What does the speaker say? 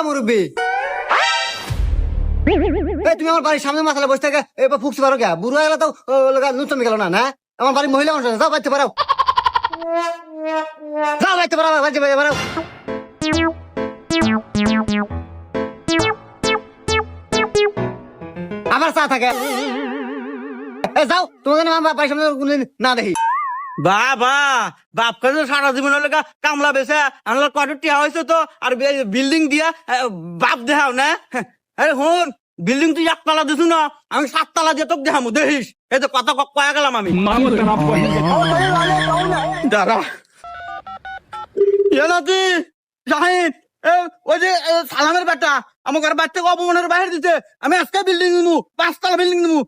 মুরব্বী তুমি আমার বাড়ির সামনে মাথালে বসে থাকে এবার ফুকতে পারো কে? বুড়ো হয়ে গেলে তো নুচমি গেল না। না আমার বাড়ির মহিলা মানুষ আছে, যাও বাড়তে পারো, যাও বাড়তে পারো, বাড়তে পারো। আবার চা থাকে, যাও তোমাকে আমার বাড়ির সামনে কোনদিন না দেখি। বাবা বাপ কাছে সারা জীবন হলে কামলা বেছে আনলো কয়টা টিয়া হয়েছে তো আর বিল্ডিং দিয়া বাপ দেখাও না। আরে হন বিল্ডিং তুই একতলা দিছু না, আমি 7 তলা দিয়ে তোকে দেখামু দেখিস। এই তো কথা কয়া গেলাম আমি দাঁড়া নাতি জাহিদ ওই যে সালামের বেটা আমার ঘর বাচ্চাকে অপমানের বাইরে দিতে, আমি আজকে বিল্ডিং নিবো, 5 তলা বিল্ডিং নিবো,